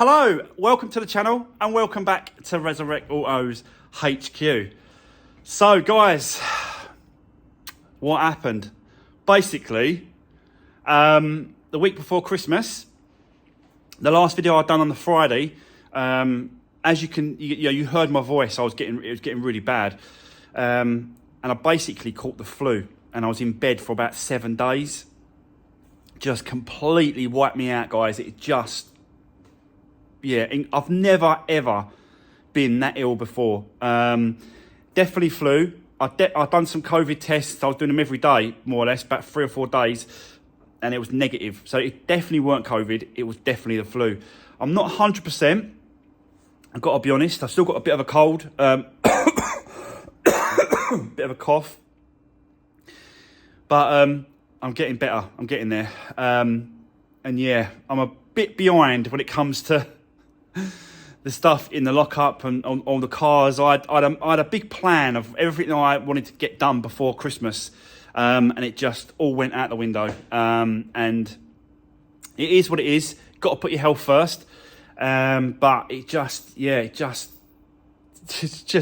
Hello, welcome to the channel and welcome back to Resurwreck Autos HQ. So guys, what happened? Basically, the week before Christmas, the last video I'd done on the Friday, as you heard my voice, it was getting really bad. And I basically caught the flu and I was in bed for about 7 days. Just completely wiped me out, guys. It just, I've never ever been that ill before. Definitely flu. I've done some COVID tests. I was doing them every day, more or less, about 3 or 4 days, and it was negative. So it definitely weren't COVID. It was definitely the flu. I'm not 100%. I've got to be honest. I've still got a bit of a cold, bit of a cough, but I'm getting better. I'm getting there. And yeah, I'm a bit behind when it comes to the stuff in the lockup and on the cars. I had a big plan of everything that I wanted to get done before Christmas, and it just all went out the window. And it is what it is. Got to put your health first. But it just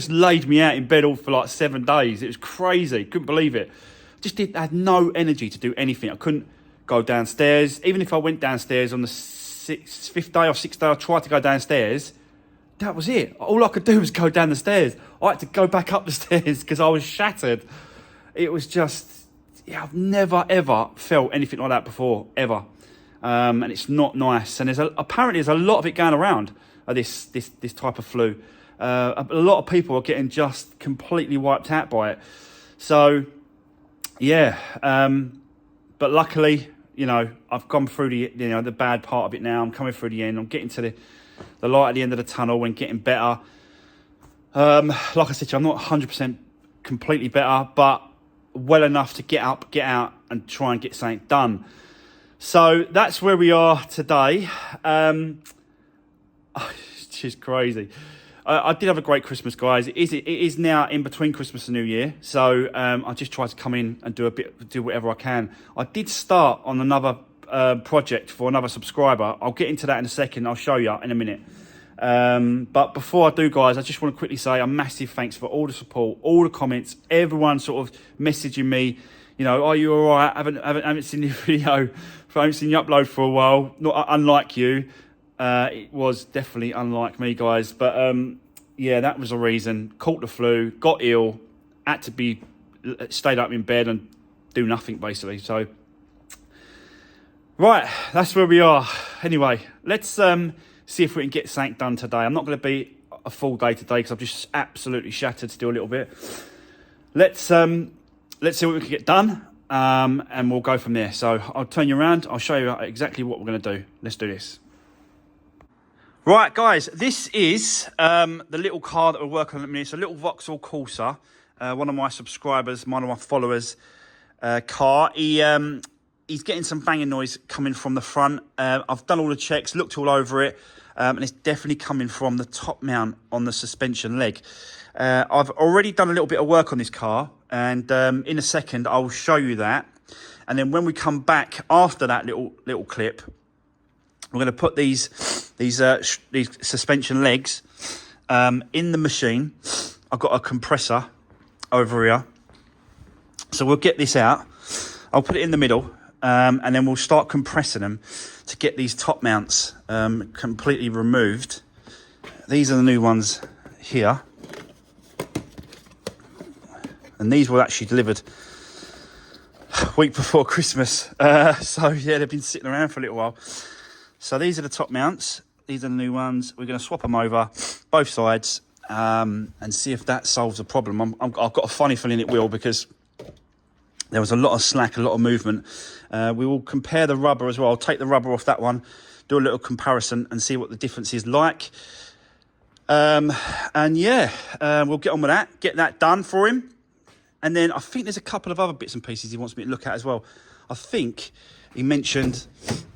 laid me out in bed all for like 7 days. It was crazy. Couldn't believe it. I had no energy to do anything. I couldn't go downstairs. Even if I went downstairs on the fifth day or sixth day, I tried to go downstairs. That was it. All I could do was go down the stairs. I had to go back up the stairs because I was shattered. It was just, I've never ever felt anything like that before, ever. And it's not nice. And apparently there's a lot of it going around, this type of flu. A lot of people are getting just completely wiped out by it. So, but luckily, I've gone through the bad part of it now. I'm coming through the end. I'm getting to the light at the end of the tunnel and getting better. Like I said, I'm not 100% completely better, but well enough to get up, get out, and try and get something done. So that's where we are today. It's just crazy. I did have a great Christmas, guys. It is now in between Christmas and New Year, so I just try to come in and do whatever I can. I did start on another project for another subscriber. I'll get into that in a second. I'll show you in a minute. But before I do, guys, I just want to quickly say a massive thanks for all the support, all the comments, everyone sort of messaging me. Are you all right? Haven't seen your video, haven't seen you upload for a while. Not unlike you. It was definitely unlike me, guys. But that was the reason. Caught the flu, got ill, had to stayed up in bed and do nothing basically. So, right, that's where we are. Anyway, let's see if we can get something done today. I'm not going to be a full day today because I'm just absolutely shattered still a little bit. Let's see what we can get done, and we'll go from there. So I'll turn you around. I'll show you exactly what we're going to do. Let's do this. Right, guys, this is the little car that we're working on at the minute. It's a little Vauxhall Corsa, one of my subscribers, one of my followers' car. He's getting some banging noise coming from the front. I've done all the checks, looked all over it, and it's definitely coming from the top mount on the suspension leg. I've already done a little bit of work on this car, and in a second I'll show you that. And then when we come back after that little clip, we're going to put these suspension legs in the machine. I've got a compressor over here, so we'll get this out. I'll put it in the middle, and then we'll start compressing them to get these top mounts completely removed. These are the new ones here, and these were actually delivered a week before Christmas. So yeah, they've been sitting around for a little while. So these are the top mounts. These are the new ones. We're going to swap them over, both sides, and see if that solves the problem. I've got a funny feeling it will, because there was a lot of slack, a lot of movement. We will compare the rubber as well. I'll take the rubber off that one, do a little comparison and see what the difference is like. We'll get on with that, get that done for him. And then I think there's a couple of other bits and pieces he wants me to look at as well. I think he mentioned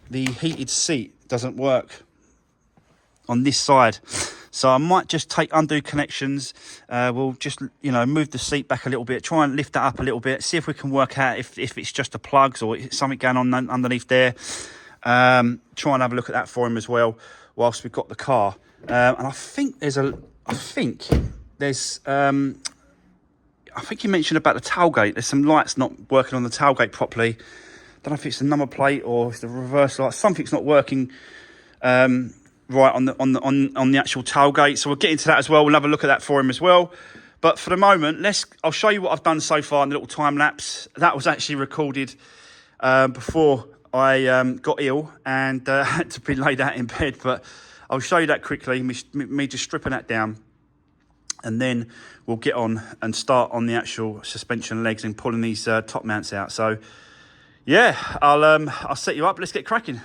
the heated seat doesn't work on this side, so I might just undo connections. We'll just move the seat back a little bit, try and lift that up a little bit, see if we can work out if it's just the plugs or something going on underneath there. Try and have a look at that for him as well. whilst we've got the car. And I think there's I think you mentioned about the tailgate. There's some lights not working on the tailgate properly. Don't know if it's the number plate or it's the reverse light. Something's not working right on the actual tailgate. So we'll get into that as well. We'll have a look at that for him as well. But for the moment, I'll show you what I've done so far in the little time lapse. That was actually recorded before I got ill and had to be laid out in bed. But I'll show you that quickly, me just stripping that down. And then we'll get on and start on the actual suspension legs and pulling these top mounts out. So, yeah, I'll set you up. Let's get cracking.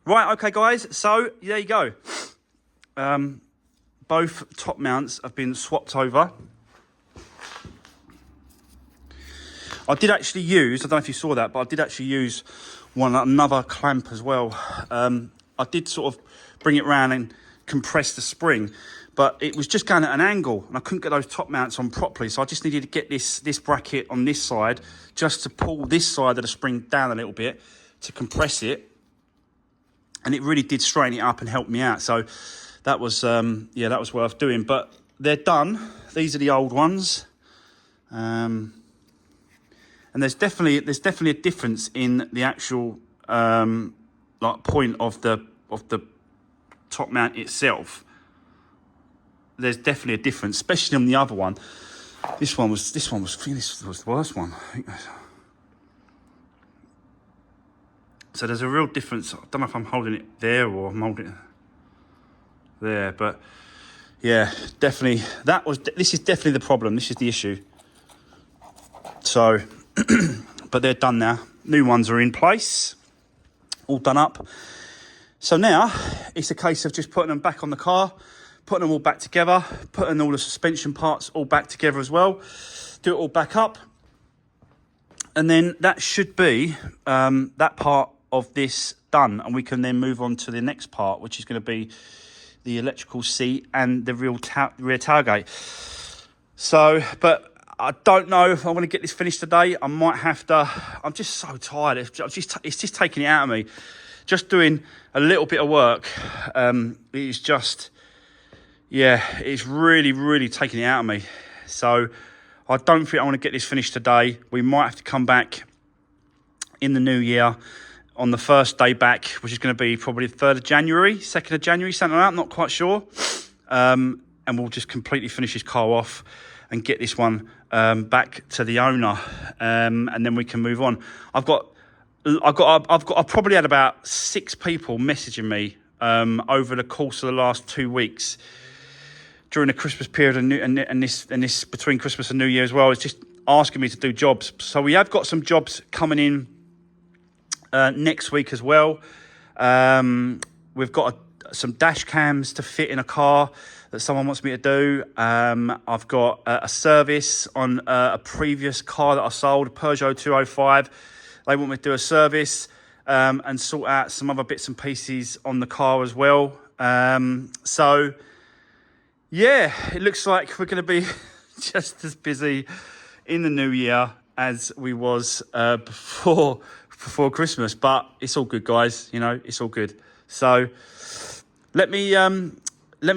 Right, okay, guys, so there you go. Both top mounts have been swapped over. I did actually use, I don't know if you saw that, but I did actually use another clamp as well. I did sort of bring it round and compress the spring, but it was just going at an angle and I couldn't get those top mounts on properly. So I just needed to get this bracket on this side just to pull this side of the spring down a little bit to compress it. And it really did straighten it up and help me out. So that was, yeah, that was worth doing. But they're done. These are the old ones. And there's definitely a difference in the actual like point of the top mount itself. There's definitely a difference, especially on the other one. This was the worst one. I think so there's a real difference. I don't know if I'm holding it there or I'm holding it there, but yeah, definitely this is definitely the problem. This is the issue. So, but they're done now. New ones are in place, all done up. So now it's a case of just putting them back on the car, putting them all back together, putting all the suspension parts all back together as well. Do it all back up. And then that should be that part of this done. And we can then move on to the next part, which is going to be the electrical seat and the rear tailgate. So, but I don't know if I want to get this finished today. I might have to. I'm just so tired. It's just taking it out of me. Just doing a little bit of work. It's just, yeah, it's really, really taking it out of me. So I don't think I want to get this finished today. We might have to come back in the new year on the first day back, which is going to be probably the 3rd of January, 2nd of January, something like that. I'm not quite sure. And we'll just completely finish this car off and get this one back to the owner, and then we can move on. I've probably had about 6 people messaging me over the course of the last 2 weeks during the Christmas period and this between Christmas and New Year as well. It's just asking me to do jobs. So we have got some jobs coming in next week as well. We've got some dash cams to fit in a car that someone wants me to do. I've got a service on a previous car that I sold, a Peugeot 205. They want me to do a service and sort out some other bits and pieces on the car as well. So, yeah, it looks like we're going to be just as busy in the new year as we was before Christmas. But it's all good, guys. You know, it's all good. So let me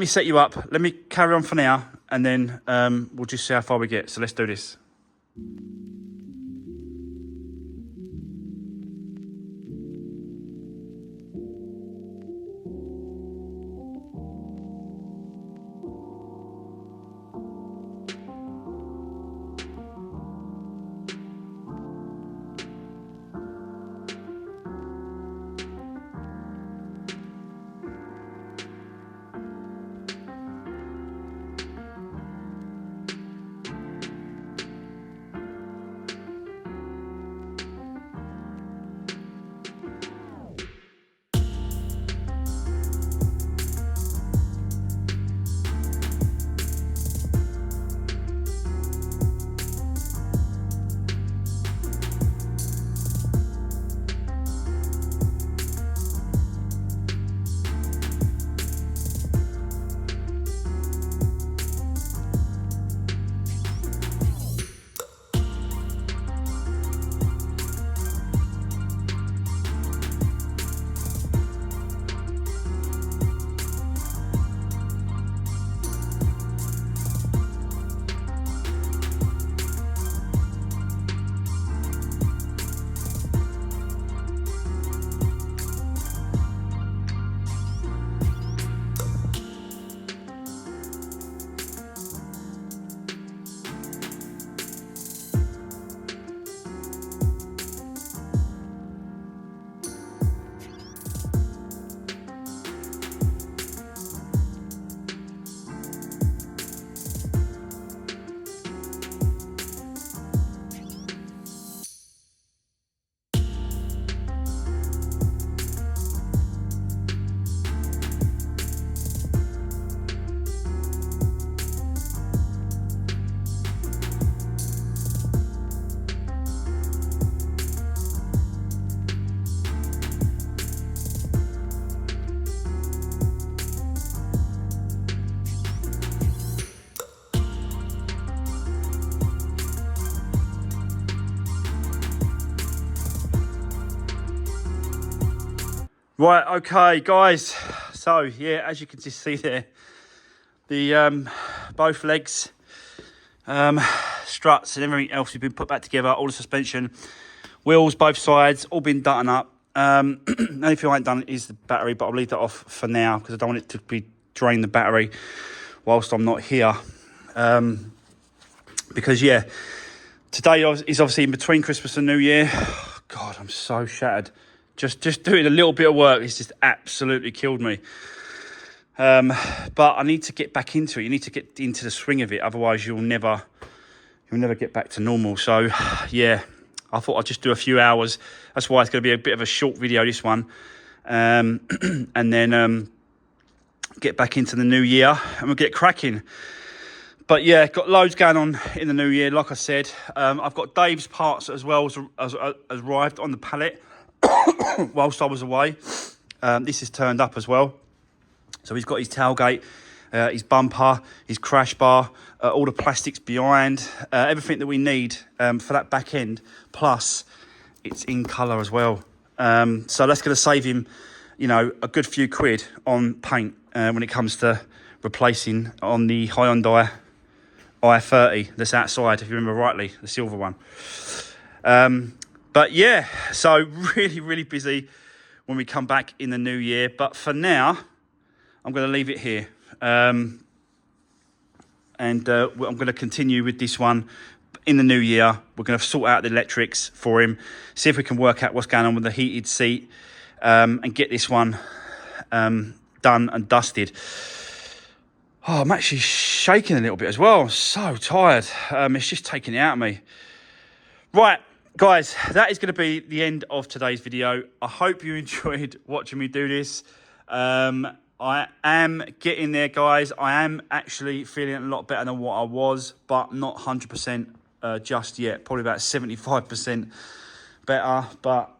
set you up. Let me carry on for now, and then we'll just see how far we get. So let's do this. Right, okay, guys. So, yeah, as you can just see there, the both legs, struts and everything else has been put back together, all the suspension, wheels, both sides, all been done up. The only thing I ain't done is the battery, but I'll leave that off for now because I don't want it to be drain the battery whilst I'm not here. Because, yeah, today is obviously in between Christmas and New Year. God, I'm so shattered. Just doing a little bit of work has just absolutely killed me. But I need to get back into it. You need to get into the swing of it. Otherwise, you'll never get back to normal. So, yeah, I thought I'd just do a few hours. That's why it's going to be a bit of a short video, this one. And then get back into the new year and we'll get cracking. But, yeah, got loads going on in the new year. Like I said, I've got Dave's parts as well as arrived on the pallet. whilst I was away. This is turned up as well. So he's got his tailgate his bumper, his crash bar, all the plastics behind, everything that we need for that back end. Plus, it's in colour as well. So that's going to save him, you know, a good few quid on paint when it comes to replacing on the Hyundai i30 that's outside, if you remember rightly, the silver one. But yeah, so really busy when we come back in the new year. But for now, I'm going to leave it here. And I'm going to continue with this one in the new year. We're going to sort out the electrics for him, see if we can work out what's going on with the heated seat, and get this one done and dusted. Oh, I'm actually shaking a little bit as well. I'm so tired. It's just taking it out of me. Right, guys, that is going to be the end of today's video. I hope you enjoyed watching me do this. I am getting there, guys. I am actually feeling a lot better than what I was, but not 100% just yet. Probably about 75% better. But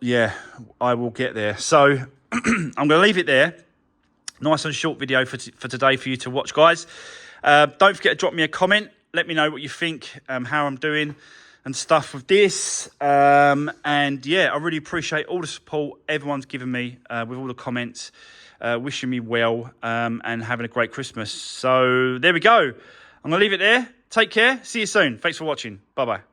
yeah, I will get there. So I'm going to leave it there. Nice and short video for today for you to watch, guys. Don't forget to drop me a comment. Let me know what you think, how I'm doing and stuff with this. And yeah, I really appreciate all the support everyone's given me with all the comments. Wishing me well and having a great Christmas. So there we go. I'm going to leave it there. Take care. See you soon. Thanks for watching. Bye-bye.